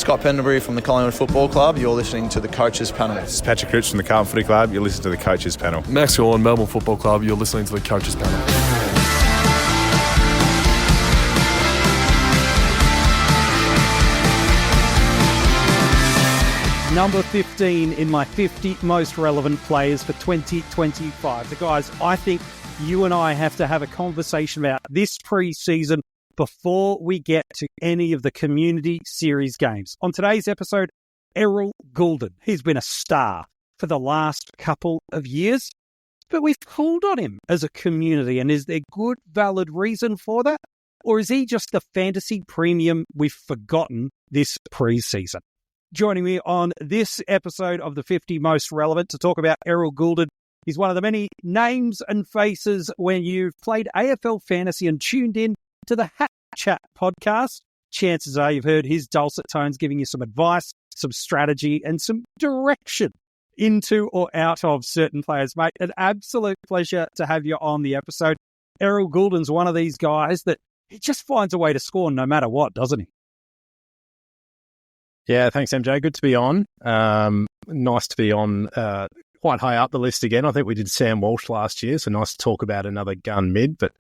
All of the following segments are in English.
Scott Pendlebury from the Collingwood Football Club. You're listening to the Coaches Panel. This is Patrick Crouch from the Carlton Footy Club. You're listening to the Coaches Panel. Max Gorn, Melbourne Football Club. You're listening to the Coaches Panel. Number 15 in my 50 most relevant players for 2025. The guys I think you and I have to have a conversation about this pre-season before we get to any of the community series games. On today's episode, Errol Gulden. He's been a star for the last couple of years, but we've called on him as a community. And is there good, valid reason for that? Or is he just the fantasy premium we've forgotten this pre-season? Joining me on this episode of the 50 Most Relevant to talk about Errol Gulden. He's one of the many names and faces when you've played AFL Fantasy and tuned in to the HatChat podcast. Chances are you've heard his dulcet tones giving you some advice, some strategy, and some direction into or out of certain players. Mate, an absolute pleasure to have you on the episode. Errol Gulden's one of these guys that he just finds a way to score no matter what, doesn't he? Yeah, thanks, MJ. Good to be on. Nice to be on quite high up the list again. I think we did Sam Walsh last year, so nice to talk about another gun mid. But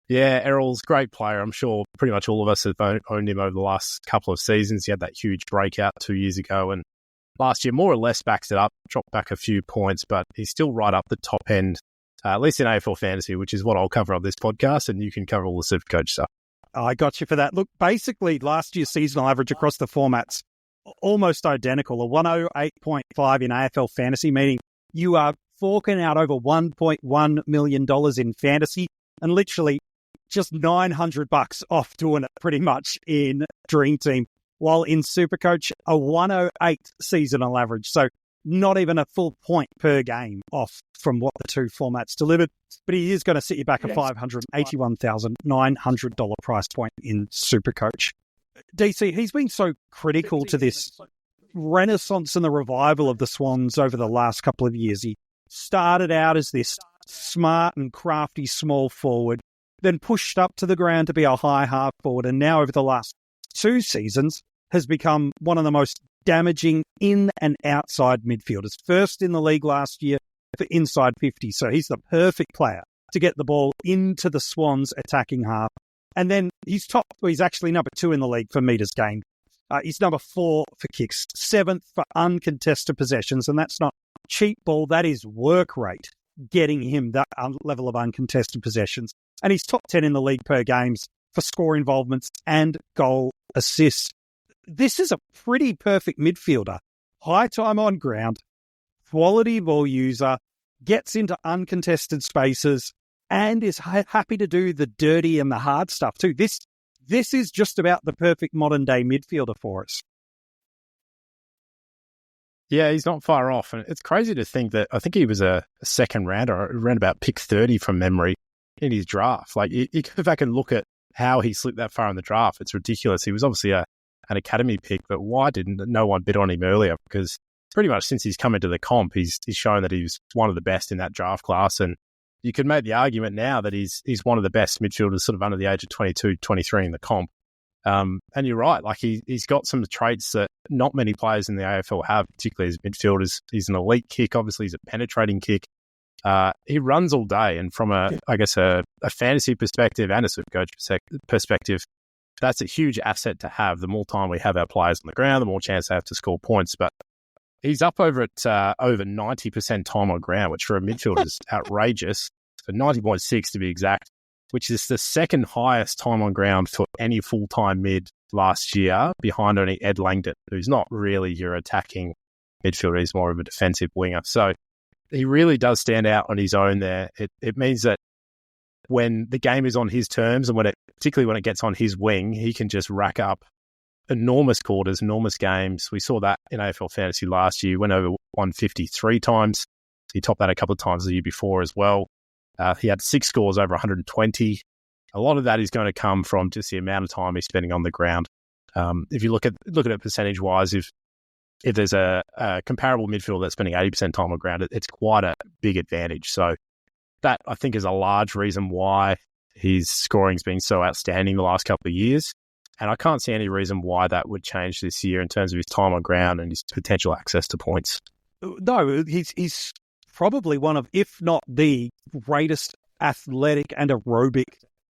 yeah, Errol's a great player. I'm sure pretty much all of us have owned him over the last couple of seasons. He had that huge breakout 2 years ago, and last year more or less backs it up, dropped back a few points, but he's still right up the top end, at least in AFL Fantasy, which is what I'll cover on this podcast, and you can cover all the SuperCoach stuff. I got you for that. Look, basically, last year's seasonal average across the formats, almost identical, a 108.5 in AFL Fantasy, meaning you are forking out over $1.1 million in fantasy and literally just $900 off doing it pretty much in Dream Team, while in SuperCoach, a 108 seasonal average. So not even a full point per game off from what the two formats delivered. But he is going to set you back a $581,900 price point in SuperCoach. DC, he's been so critical to this renaissance and the revival of the Swans over the last couple of years. He started out as this smart and crafty small forward, then pushed up to the ground to be a high half forward, and now over the last two seasons has become one of the most damaging in and outside midfielders. First in the league last year for inside 50, so he's the perfect player to get the ball into the Swans attacking half. And then he's actually number 2 in the league for meters gained. He's number 4 for kicks, 7th for uncontested possessions, and that's not cheap ball, that is work rate, getting him that level of uncontested possessions. And he's top 10 in the league per games for score involvements and goal assists. This is a pretty perfect midfielder. High time on ground, quality ball user, gets into uncontested spaces, and is happy to do the dirty and the hard stuff too. This is just about the perfect modern-day midfielder for us. Yeah, he's not far off. And it's crazy to think that I think he was a second rounder, around about pick 30 from memory in his draft. Like, you go back and look at how he slipped that far in the draft. It's ridiculous. He was obviously an academy pick, but why didn't no one bid on him earlier? Because pretty much since he's come into the comp, he's shown that he was one of the best in that draft class. And you could make the argument now that he's one of the best midfielders sort of under the age of 22, 23 in the comp. And you're right, like he's got some traits that not many players in the AFL have, particularly as midfielders. He's an elite kick, obviously he's a penetrating kick. He runs all day, and from a fantasy perspective and a SuperCoach perspective, that's a huge asset to have. The more time we have our players on the ground, the more chance they have to score points. But he's up over 90% time on ground, which for a midfielder is outrageous. So 90.6 to be exact, which is the second highest time on ground for any full-time mid last year, behind only Ed Langdon, who's not really your attacking midfielder. He's more of a defensive winger. So he really does stand out on his own there. It means that when the game is on his terms, and particularly when it gets on his wing, he can just rack up enormous quarters, enormous games. We saw that in AFL Fantasy last year. Went over 153 times. He topped that a couple of times the year before as well. He had 6 scores over 120. A lot of that is going to come from just the amount of time he's spending on the ground. If you look at it percentage-wise, if there's a comparable midfielder that's spending 80% time on ground, it's quite a big advantage. So that, I think, is a large reason why his scoring's been so outstanding the last couple of years. And I can't see any reason why that would change this year in terms of his time on ground and his potential access to points. No, he's probably one of, if not the greatest athletic and aerobic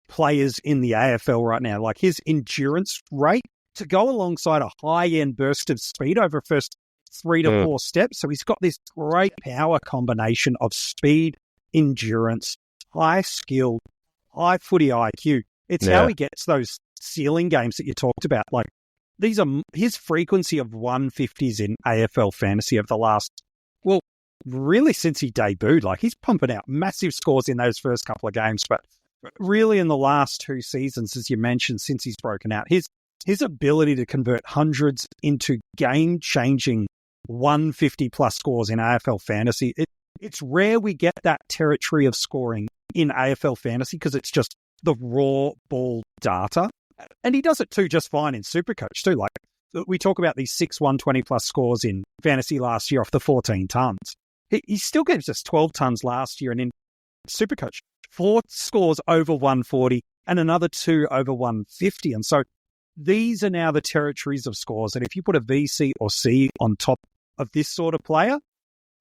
players in the AFL right now. Like his endurance rate to go alongside a high-end burst of speed over first 3 to 4 steps. So he's got this great power combination of speed, endurance, high skill, high footy IQ. It's how he gets those ceiling games that you talked about. Like these are his frequency of 150s in AFL Fantasy of the last, well, really since he debuted. Like he's pumping out massive scores in those first couple of games, but really in the last 2 seasons, as you mentioned, since he's broken out, his ability to convert hundreds into game-changing 150-plus scores in AFL Fantasy, it's rare we get that territory of scoring in AFL Fantasy because it's just the raw ball data. And he does it too just fine in SuperCoach too. Like we talk about these 6 120-plus scores in Fantasy last year off the 14 tons. He still gives us 12 tons last year, and in SuperCoach, 4 scores over 140 and another 2 over 150. And so these are now the territories of scores. And if you put a VC or C on top of this sort of player,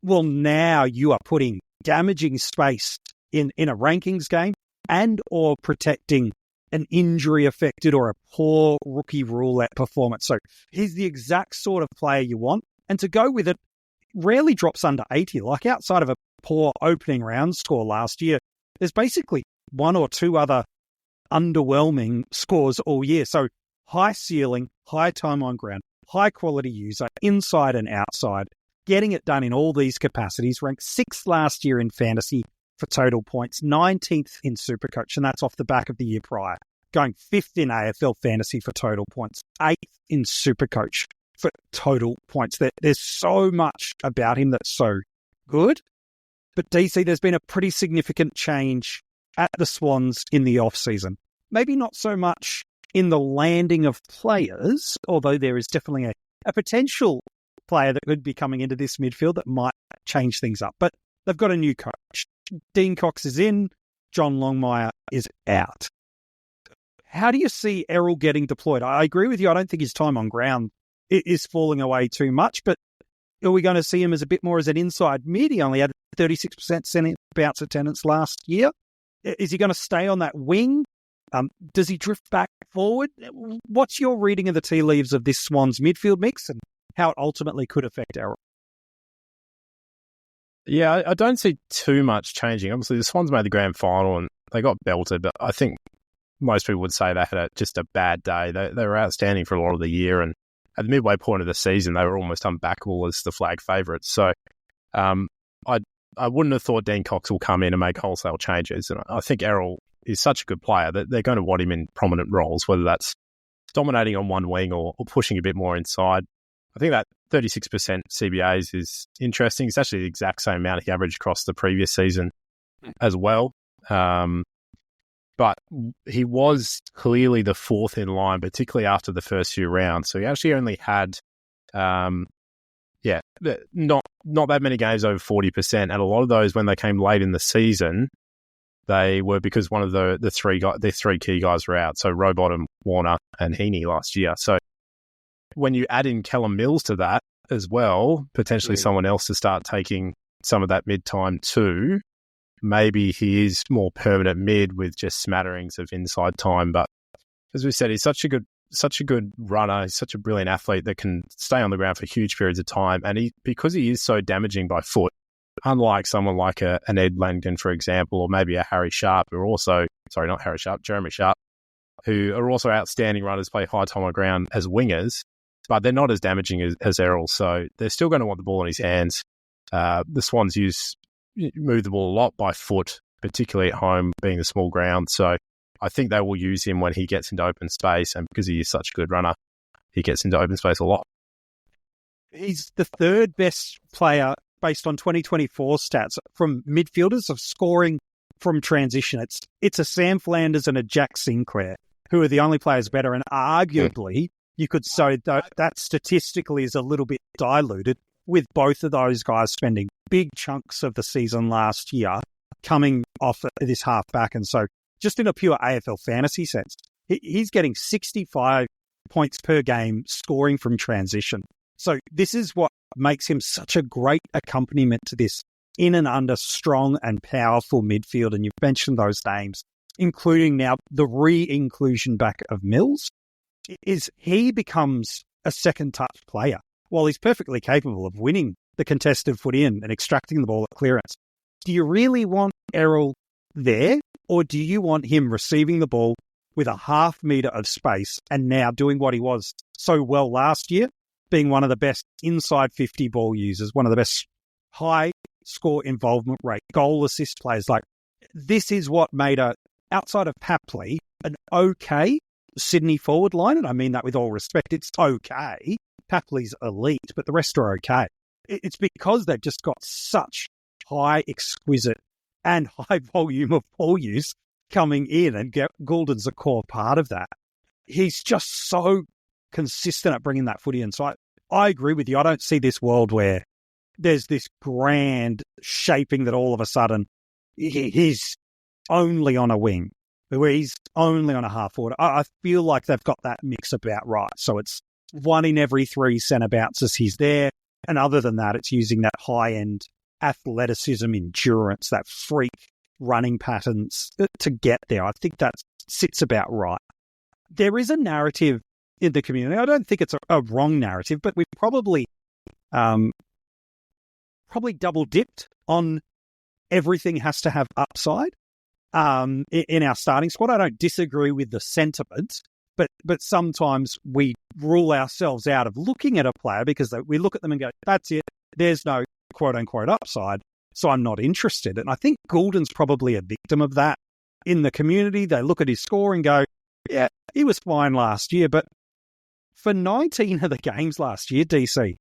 well, now you are putting damaging space in a rankings game and or protecting an injury-affected or a poor rookie roulette performance. So he's the exact sort of player you want. And to go with it, rarely drops under 80. Like outside of a poor opening round score last year, there's basically 1 or 2 other underwhelming scores all year. So high ceiling, high time on ground, high quality user, inside and outside, getting it done in all these capacities, ranked 6th last year in fantasy for total points, 19th in SuperCoach, and that's off the back of the year prior, going 5th in AFL Fantasy for total points, 8th in SuperCoach for total points. There's so much about him that's so good. But DC, there's been a pretty significant change at the Swans in the off-season. Maybe not so much in the landing of players, although there is definitely a potential player that could be coming into this midfield that might change things up. But they've got a new coach. Dean Cox is in, John Longmire is out. How do you see Errol getting deployed? I agree with you. I don't think his time on ground is falling away too much, but are we going to see him as a bit more as an inside mid? He only had 36% bounce attendance last year. Is he going to stay on that wing? Does he drift back forward? What's your reading of the tea leaves of this Swans midfield mix and how it ultimately could affect Errol? Yeah, I don't see too much changing. Obviously, the Swans made the grand final and they got belted, but I think most people would say they had just a bad day. They were outstanding for a lot of the year, and at the midway point of the season, they were almost unbackable as the flag favourites. So I wouldn't have thought Dean Cox will come in and make wholesale changes. And I think Errol is such a good player that they're going to want him in prominent roles, whether that's dominating on one wing or pushing a bit more inside. I think that 36% CBAs is interesting. It's actually the exact same amount he averaged across the previous season as well. But he was clearly the 4th in line, particularly after the first few rounds. So he actually only had, not that many games over 40%. And a lot of those, when they came late in the season, they were because one of the 3 key guys were out. So Rowbottom, Warner, and Heaney last year. So when you add in Callum Mills to that as well, potentially someone else to start taking some of that mid time too, maybe he is more permanent mid with just smatterings of inside time. But as we said, he's such a good runner. He's such a brilliant athlete that can stay on the ground for huge periods of time. And because he is so damaging by foot, unlike someone like an Ed Langdon, for example, or maybe a Harry Sharp, Jeremy Sharp, who are also outstanding runners, play high time on ground as wingers, but they're not as damaging as Errol. So they're still going to want the ball in his hands. The Swans move the ball a lot by foot, particularly at home, being the small ground. So I think they will use him when he gets into open space, and because he is such a good runner, he gets into open space a lot. He's the 3rd best player based on 2024 stats from midfielders of scoring from transition. It's a Sam Flanders and a Jack Sinclair, who are the only players better, and arguably you could say that statistically is a little bit diluted with both of those guys spending big chunks of the season last year coming off this half back. And so just in a pure AFL fantasy sense, He's getting 65 points per game scoring from transition. So this is what makes him such a great accompaniment to this in and under strong and powerful midfield. And you've mentioned those names, including now the re-inclusion back of Mills, is he becomes a second touch player. While he's perfectly capable of winning the contested footy in and extracting the ball at clearance, do you really want Errol there, or do you want him receiving the ball with a half metre of space and now doing what he was so well last year, being one of the best inside 50 ball users, one of the best high score involvement rate, goal assist players? Like, this is what made outside of Papley, an okay Sydney forward line, and I mean that with all respect. It's okay. Papley's elite, but the rest are okay. It's because they've just got such high, exquisite and high volume of ball use coming in, and Gulden's a core part of that. He's just so consistent at bringing that footy in. So I agree with you. I don't see this world where there's this grand shaping that all of a sudden he's only on a wing, where he's only on a half forward. I feel like they've got that mix about right. So it's 1 in every 3 centre bounces he's there. And other than that, it's using that high-end athleticism, endurance, that freak running patterns to get there. I think that sits about right. There is a narrative in the community. I don't think it's a wrong narrative, but we've probably double-dipped on everything has to have upside in our starting squad. I don't disagree with the sentiment, but sometimes we rule ourselves out of looking at a player because we look at them and go, that's it, there's no quote-unquote upside, so I'm not interested. And I think Gulden's probably a victim of that in the community. They look at his score and go, yeah, he was fine last year, but for 19 of the games last year, DC,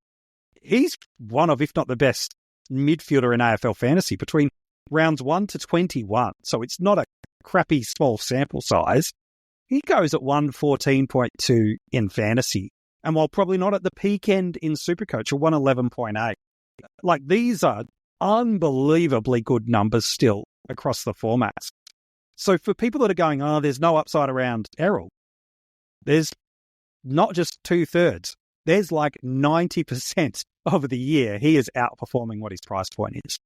he's one of, if not the best, midfielder in AFL Fantasy between rounds 1 to 21. So it's not a crappy small sample size. He goes at 114.2 in fantasy. And while probably not at the peak end in SuperCoach, a 111.8. Like, these are unbelievably good numbers still across the formats. So for people that are going, there's no upside around Errol, there's not just 2/3. There's like 90% of the year he is outperforming what his price point is.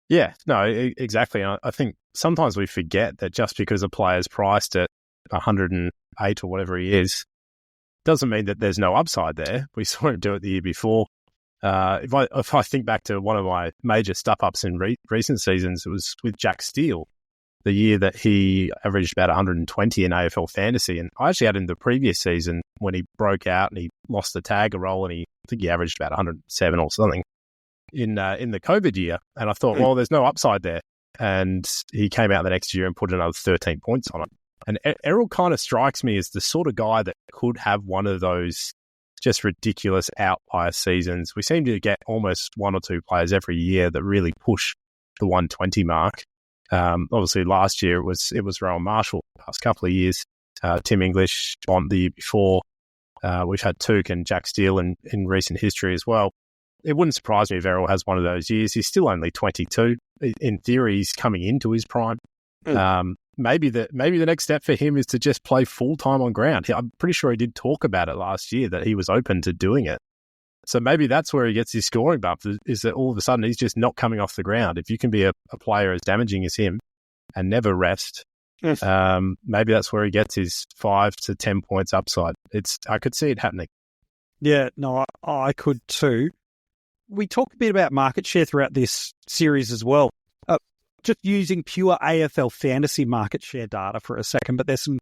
Yeah, no, exactly. I think sometimes we forget that just because a player's priced at 108 or whatever he is, doesn't mean that there's no upside there. We saw him do it the year before. If I think back to one of my major stuff-ups in recent seasons, it was with Jack Steele, the year that he averaged about 120 in AFL Fantasy. And I actually had him the previous season when he broke out and he lost the tagger role, and I think he averaged about 107 or something in the COVID year. And I thought, well, there's no upside there. And he came out the next year and put another 13 points on it. And Errol kind of strikes me as the sort of guy that could have one of those just ridiculous outlier seasons. We seem to get almost 1 or 2 players every year that really push the 120 mark. Obviously, last year it was Rowan Marshall. The past couple of years, Tim English, Bont the year before. We've had Took and Jack Steele in recent history as well. It wouldn't surprise me if Errol has one of those years. He's still only 22. In theory, he's coming into his prime. Maybe the next step for him is to just play full-time on ground. I'm pretty sure he did talk about it last year, that he was open to doing it. So maybe that's where he gets his scoring bump, is that all of a sudden he's just not coming off the ground. If you can be a player as damaging as him and never rest, maybe that's where he gets his 5 to 10 points upside. I could see it happening. Yeah, no, I could too. We talked a bit about market share throughout this series as well. Just using pure AFL Fantasy market share data for a second, but there's some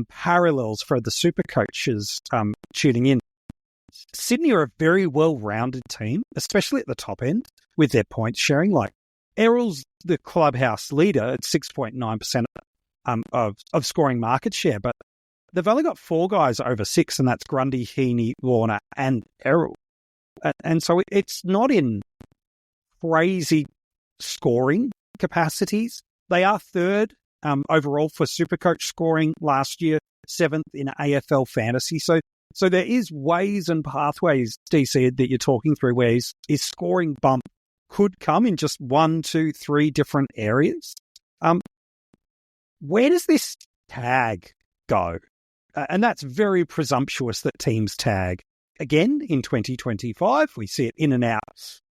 parallels for the super coaches tuning in. Sydney are a very well-rounded team, especially at the top end with their points sharing. Like, Errol's the clubhouse leader at 6.9% of scoring market share, but they've only got 4 guys over 6, and that's Grundy, Heaney, Warner, and Errol. And so it's not in crazy scoring capacities. They are 3rd overall for SuperCoach scoring last year, 7th in AFL Fantasy. So there is ways and pathways, DC, that you're talking through where his scoring bump could come in just 1, 2, 3 different areas. Where does this tag go. And that's very presumptuous that teams tag. Again, in 2025, we see it in and out.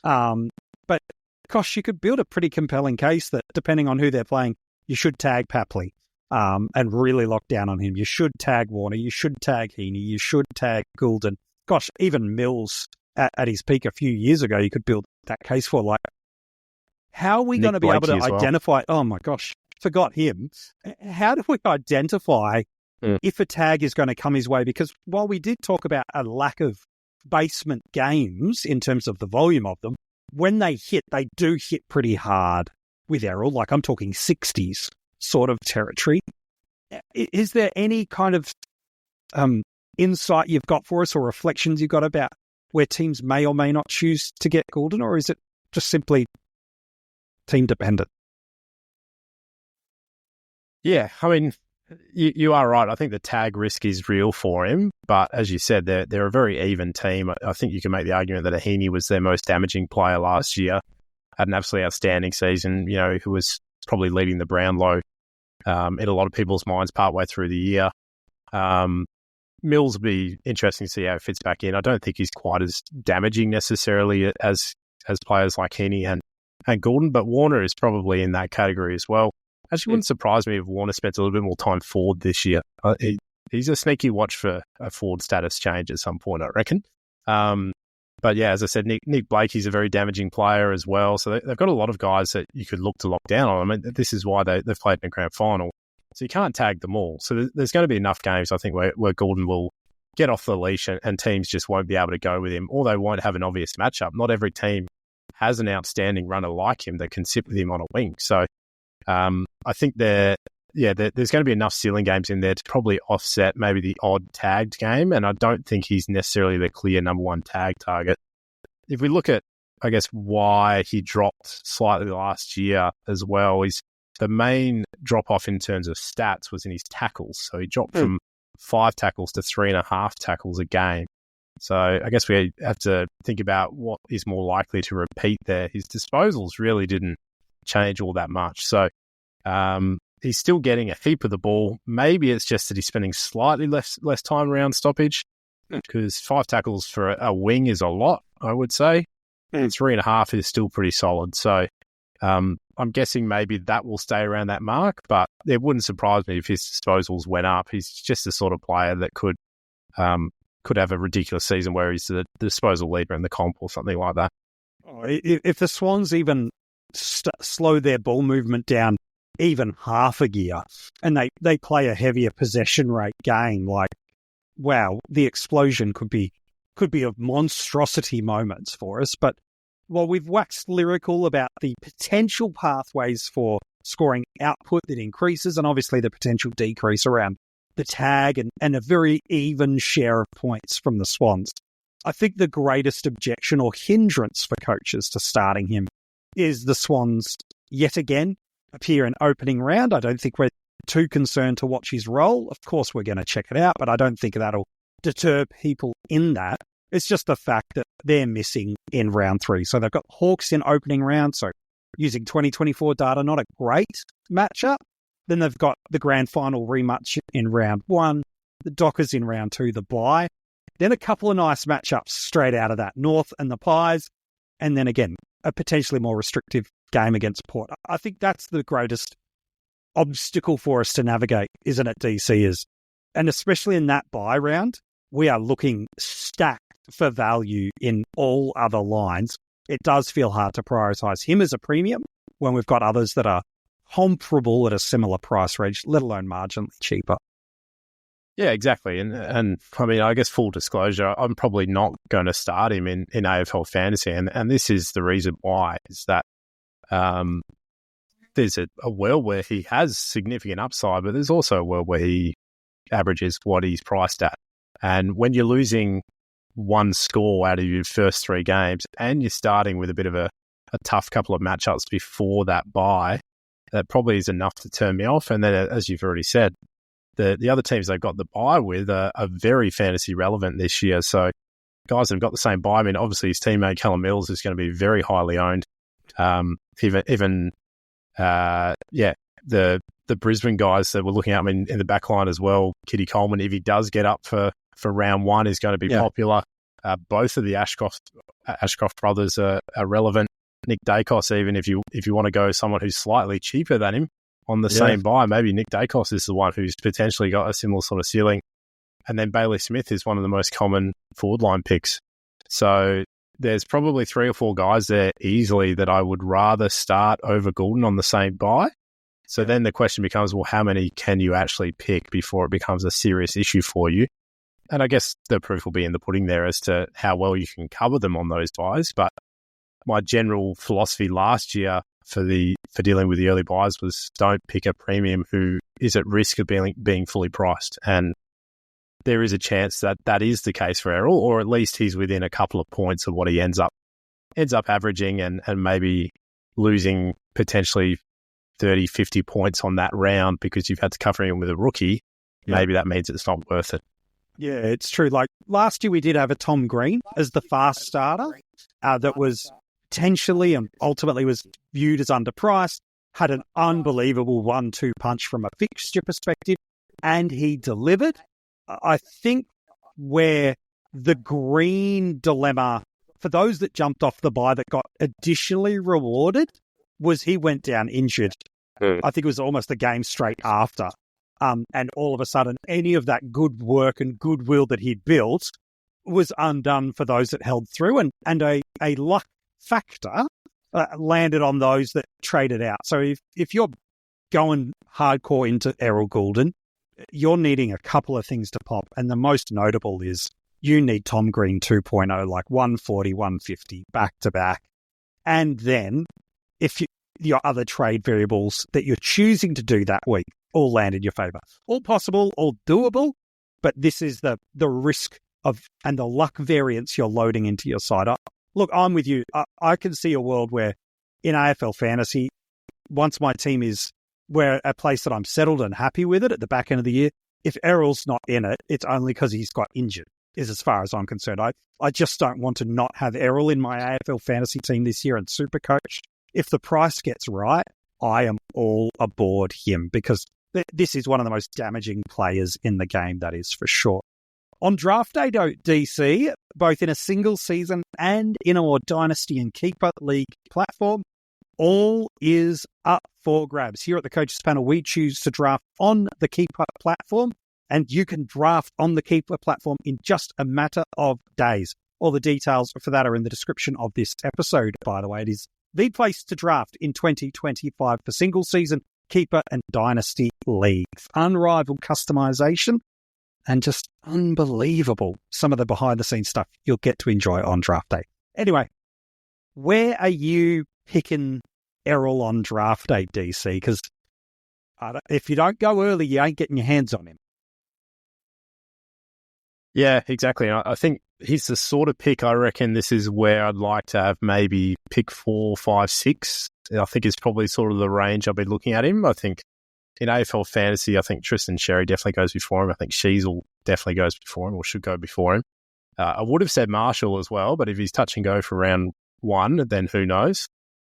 But gosh, you could build a pretty compelling case that depending on who they're playing, you should tag Papley and really lock down on him. You should tag Warner. You should tag Heaney. You should tag Gulden. Gosh, even Mills at his peak a few years ago, you could build that case for. Like, how are we going to be able to identify? Oh my gosh, forgot him. How do we identify if a tag is going to come his way? Because while we did talk about a lack of basement games in terms of the volume of them, when they do hit pretty hard with Errol. Like, I'm talking 60s sort of territory. Is there any kind of insight you've got for us or reflections you've got about where teams may or may not choose to get Gulden, or is it just simply team dependent? Yeah, I mean, you are right. I think the tag risk is real for him, but as you said, they're a very even team. I think you can make the argument that Heaney was their most damaging player last year, had an absolutely outstanding season, who was probably leading the Brownlow in a lot of people's minds partway through the year. Mills will be interesting to see how it fits back in. I don't think he's quite as damaging necessarily as players like Heaney and Gulden, but Warner is probably in that category as well. Actually, wouldn't surprise me if Warner spent a little bit more time forward this year. He's a sneaky watch for a forward status change at some point, I reckon. But yeah, as I said, Nick Blakey's a very damaging player as well. So they've got a lot of guys that you could look to lock down on. I mean, this is why they've played in the grand final. So you can't tag them all. So there's going to be enough games, I think, where Gulden will get off the leash and teams just won't be able to go with him, or they won't have an obvious matchup. Not every team has an outstanding runner like him that can sit with him on a wing. So I think there's going to be enough ceiling games in there to probably offset maybe the odd tagged game, and I don't think he's necessarily the clear number one tag target. If we look at, I guess, why he dropped slightly last year as well, is the main drop-off in terms of stats was in his tackles. So he dropped from 5 tackles to 3.5 tackles a game. So I guess we have to think about what is more likely to repeat there. His disposals really didn't change all that much. So he's still getting a heap of the ball. Maybe it's just that he's spending slightly less time around stoppage, because 5 tackles for a wing is a lot, I would say. 3.5 is still pretty solid. So I'm guessing maybe that will stay around that mark, but it wouldn't surprise me if his disposals went up. He's just the sort of player that could have a ridiculous season where he's the disposal leader in the comp or something like that. If the Swans even slow their ball movement down even half a gear and they play a heavier possession rate game, like, wow, the explosion could be of monstrosity moments for us. But while we've waxed lyrical about the potential pathways for scoring output that increases, and obviously the potential decrease around the tag and a very even share of points from the Swans, I think the greatest objection or hindrance for coaches to starting him is the Swans yet again appear in opening round. I don't think we're too concerned to watch his role. Of course, we're going to check it out, but I don't think that'll deter people in that. It's just the fact that they're missing in round 3. So they've got Hawks in opening round, so using 2024 data, not a great matchup. Then they've got the grand final rematch in round 1, the Dockers in round 2, the bye. Then a couple of nice matchups straight out of that, North and the Pies, and then again, a potentially more restrictive game against Port. I think that's the greatest obstacle for us to navigate, isn't it, DC? And especially in that bye round, we are looking stacked for value in all other lines. It does feel hard to prioritise him as a premium when we've got others that are comparable at a similar price range, let alone marginally cheaper. Yeah, exactly. And I mean, I guess full disclosure, I'm probably not going to start him in AFL Fantasy. And this is the reason why, is that there's a world where he has significant upside, but there's also a world where he averages what he's priced at. And when you're losing one score out of your first 3 games and you're starting with a bit of a tough couple of matchups before that bye, that probably is enough to turn me off. And then, as you've already said, the other teams they've got the bye with are very fantasy relevant this year. So guys that have got the same bye, I mean, obviously his teammate Callum Mills is going to be very highly owned. The the Brisbane guys that we're looking at in the back line as well. Kitty Coleman, if he does get up for round one, is going to be popular. Both of the Ashcroft brothers are relevant. Nick Dacos, even if you want to go someone who's slightly cheaper than him on the same buy, maybe Nick Dacos is the one who's potentially got a similar sort of ceiling. And then Bailey Smith is one of the most common forward line picks. So there's probably 3 or 4 guys there easily that I would rather start over Gulden on the same buy. So then the question becomes, well, how many can you actually pick before it becomes a serious issue for you? And I guess the proof will be in the pudding there as to how well you can cover them on those buys. But my general philosophy last year for dealing with the early buys was don't pick a premium who is at risk of being fully priced. And there is a chance that is the case for Errol, or at least he's within a couple of points of what he ends up averaging and maybe losing potentially 30, 50 points on that round because you've had to cover him with a rookie. Yeah. Maybe that means it's not worth it. Yeah, it's true. Like last year we did have a Tom Green as the fast starter that was potentially and ultimately was viewed as underpriced, had an unbelievable 1-2 punch from a fixture perspective, and he delivered. I think where the Green dilemma, for those that jumped off the buy that got additionally rewarded, was he went down injured. I think it was almost a game straight after. And all of a sudden, any of that good work and goodwill that he'd built was undone for those that held through. And a luck factor landed on those that traded out. So if you're going hardcore into Errol Gulden, you're needing a couple of things to pop. And the most notable is you need Tom Green 2.0, like 140, 150, back to back. And then if your other trade variables that you're choosing to do that week all land in your favour. All possible, all doable, but this is the risk of and the luck variance you're loading into your side. Look, I'm with you. I can see a world where in AFL Fantasy, once my team is where a place that I'm settled and happy with it at the back end of the year, if Errol's not in it, it's only because he's got injured, is as far as I'm concerned. I just don't want to not have Errol in my AFL Fantasy team this year and SuperCoach. If the price gets right, I am all aboard him because this is one of the most damaging players in the game, that is for sure. On draft day, DC, both in a single season and in our Dynasty and Keeper League platform, all is up for grabs. Here at the Coaches Panel, we choose to draft on the Keeper platform, and you can draft on the Keeper platform in just a matter of days. All the details for that are in the description of this episode, by the way. It is the place to draft in 2025 for single season, Keeper and Dynasty Leagues. Unrivaled customization and just unbelievable some of the behind-the-scenes stuff you'll get to enjoy on draft day. Anyway, where are you picking Errol on draft day, DC? Because if you don't go early, you ain't getting your hands on him. Yeah, exactly. I think he's the sort of pick, I reckon this is where I'd like to have maybe pick 4, 5, 6. I think it's probably sort of the range I'll be looking at him. I think in AFL Fantasy, I think Tristan Sherry definitely goes before him. I think Sheasel definitely goes before him or should go before him. I would have said Marshall as well, but if he's touch and go for round 1, then who knows?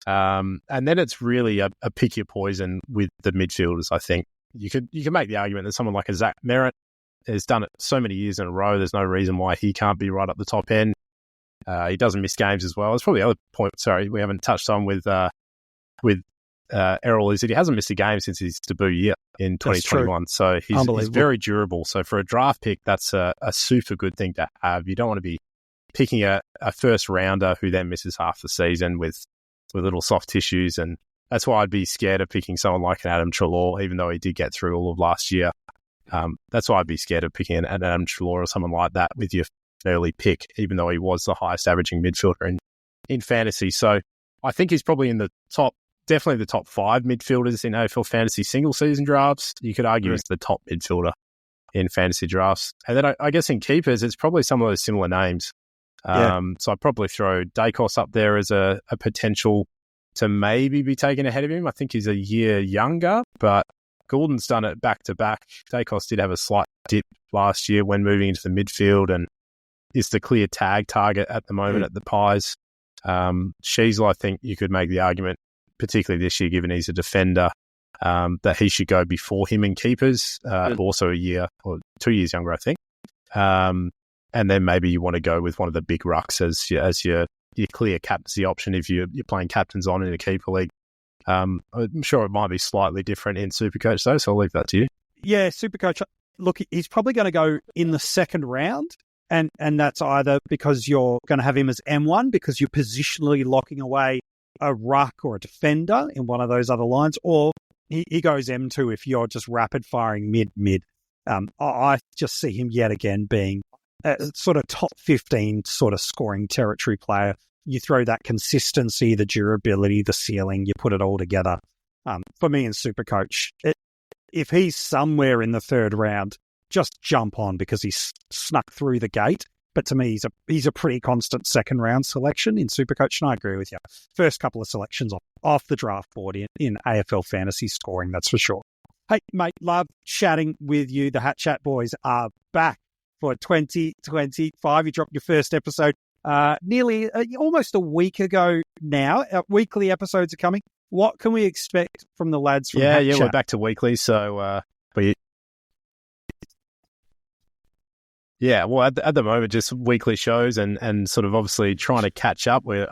And then it's really a pick your poison with the midfielders, I think. You can make the argument that someone like a Zach Merritt has done it so many years in a row. There's no reason why he can't be right up the top end. He doesn't miss games as well. It's probably the other point, we haven't touched on with Errol is that he hasn't missed a game since his debut year in 2021. So he's very durable. So for a draft pick, that's a super good thing to have. You don't want to be picking a first rounder who then misses half the season with little soft tissues. And that's why I'd be scared of picking someone like an Adam Treloar, even though he did get through all of last year. That's why I'd be scared of picking an Adam Treloar or someone like that with your early pick, even though he was the highest averaging midfielder in fantasy. So I think he's probably in the definitely the top 5 midfielders in AFL Fantasy single season drafts. You could argue he's the top midfielder in fantasy drafts. And then I guess in keepers, it's probably some of those similar names. So I'd probably throw Dacos up there as a potential to maybe be taken ahead of him. I think he's a year younger, but Gulden's done it back to back. Dacos did have a slight dip last year when moving into the midfield and is the clear tag target at the moment at the Pies. Sheasel, I think you could make the argument, particularly this year, given he's a defender, that he should go before him in keepers, also a year or 2 years younger, I think. And then maybe you want to go with one of the big rucks as your clear captaincy option if you're playing captains on in a keeper league. I'm sure it might be slightly different in SuperCoach though, so I'll leave that to you. Yeah, SuperCoach, look, he's probably going to go in the second round, and that's either because you're going to have him as M1 because you're positionally locking away a ruck or a defender in one of those other lines, or he goes M2 if you're just rapid-firing mid. I just see him yet again being a sort of top 15 sort of scoring territory player. You throw that consistency, the durability, the ceiling, you put it all together. For me in SuperCoach, if he's somewhere in the third round, just jump on because he's snuck through the gate. But to me, he's a pretty constant second round selection in SuperCoach, and I agree with you. First couple of selections off the draft board in AFL Fantasy scoring, that's for sure. Hey, mate, love chatting with you. The HatChat boys are back for 2025. You dropped your first episode nearly almost a week ago now. Our weekly episodes are coming. What can we expect from the lads from HatChat? Yeah, we're back to weekly. So, well, at the moment, just weekly shows and sort of obviously trying to catch up. We're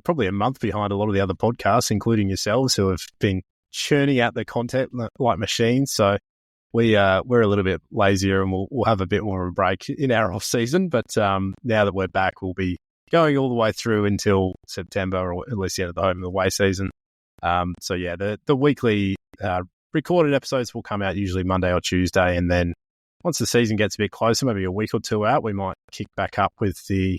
probably a month behind a lot of the other podcasts, including yourselves, who have been churning out the content like machines. So we're a little bit lazier, and we'll have a bit more of a break in our off season. But now that we're back, we'll be going all the way through until September, or at least the end of the home and away season. So yeah, the weekly recorded episodes will come out usually Monday or Tuesday, and then once the season gets a bit closer, maybe a week or two out, we might kick back up with the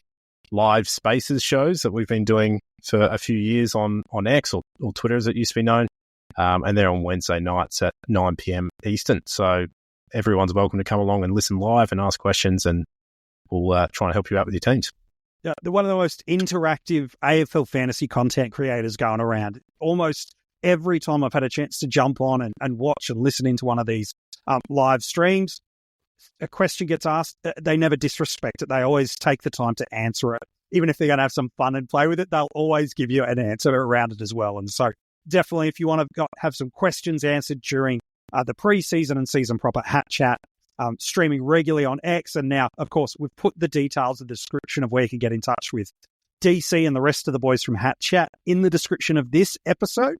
live Spaces shows that we've been doing for a few years on X or Twitter as it used to be known. And they're on Wednesday nights at 9 p.m. Eastern. So everyone's welcome to come along and listen live and ask questions, and we'll try and help you out with your teams. Yeah, they're one of the most interactive AFL fantasy content creators going around. Almost every time I've had a chance to jump on and watch and listen into one of these live streams, a question gets asked, they never disrespect it. They always take the time to answer it. Even if they're going to have some fun and play with it, they'll always give you an answer around it as well. And so definitely, if you want to have some questions answered during the pre-season and season proper HatChat, streaming regularly on X. And now, of course, we've put the details of the description of where you can get in touch with DC and the rest of the boys from HatChat in the description of this episode.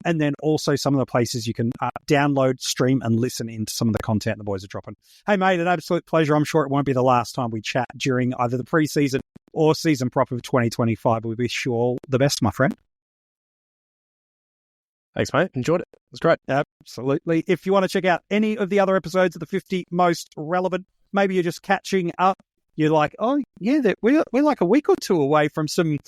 And then also some of the places you can download, stream, and listen into some of the content the boys are dropping. Hey, mate, an absolute pleasure. I'm sure it won't be the last time we chat during either the pre-season or season proper of 2025. We wish you all the best, my friend. Thanks, mate. Enjoyed it. It was great. Absolutely. If you want to check out any of the other episodes of the 50 most relevant, maybe you're just catching up. You're like, oh, yeah, we're like a week or two away from some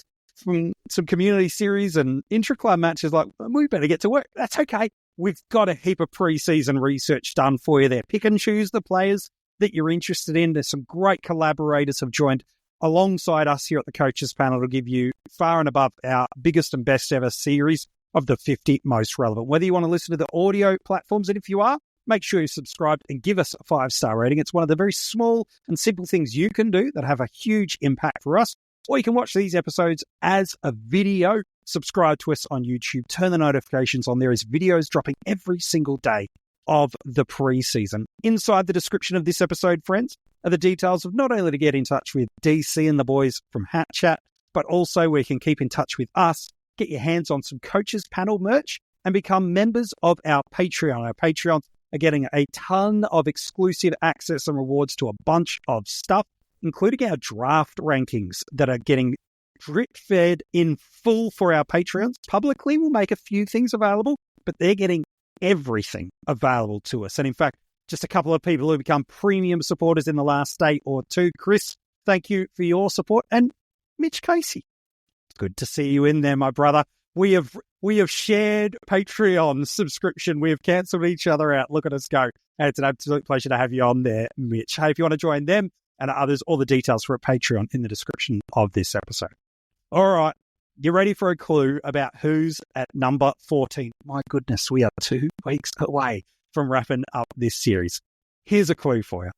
community series and intra-club matches. Like, we better get to work. That's okay. We've got a heap of pre-season research done for you there. Pick and choose the players that you're interested in. There's some great collaborators have joined alongside us here at the Coaches Panel to give you far and above our biggest and best ever series of the 50 most relevant. Whether you want to listen to the audio platforms, and if you are, make sure you subscribe and give us a 5-star rating. It's one of the very small and simple things you can do that have a huge impact for us. Or you can watch these episodes as a video. Subscribe to us on YouTube. Turn the notifications on. There is videos dropping every single day of the preseason. Inside the description of this episode, friends, are the details of not only to get in touch with DC and the boys from HatChat, but also where you can keep in touch with us, get your hands on some Coaches Panel merch, and become members of our Patreon. Our Patreons are getting a ton of exclusive access and rewards to a bunch of stuff, including our draft rankings that are getting drip-fed in full for our Patreons. Publicly, we'll make a few things available, but they're getting everything available to us. And in fact, just a couple of people who become premium supporters in the last day or two. Chris, thank you for your support. And Mitch Casey, good to see you in there, my brother. We have shared Patreon subscription. We have cancelled each other out. Look at us go. And it's an absolute pleasure to have you on there, Mitch. Hey, if you want to join them and others, all the details for a Patreon in the description of this episode. All right. You ready for a clue about who's at number 14? My goodness, we are 2 weeks away from wrapping up this series. Here's a clue for you.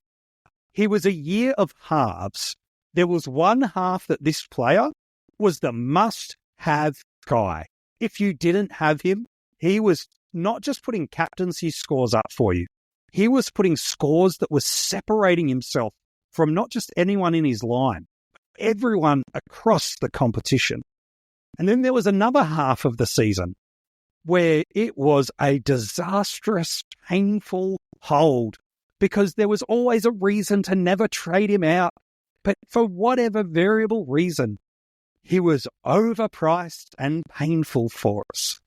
He was a year of halves. There was one half that this player was the must-have guy. If you didn't have him, he was not just putting captaincy scores up for you. He was putting scores that were separating himself from not just anyone in his line, but everyone across the competition. And then there was another half of the season where it was a disastrous, painful hold because there was always a reason to never trade him out. But for whatever variable reason, he was overpriced and painful for us.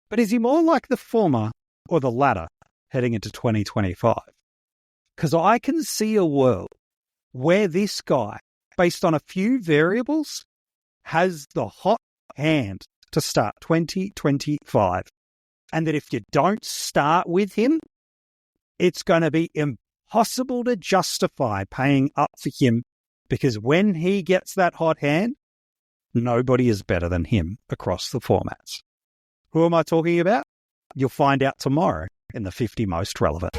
But is he more like the former or the latter heading into 2025? Because I can see a world where this guy, based on a few variables, has the hot hand to start 2025. And that if you don't start with him, it's going to be impossible to justify paying up for him, because when he gets that hot hand, nobody is better than him across the formats. Who am I talking about? You'll find out tomorrow in the 50 Most Relevant.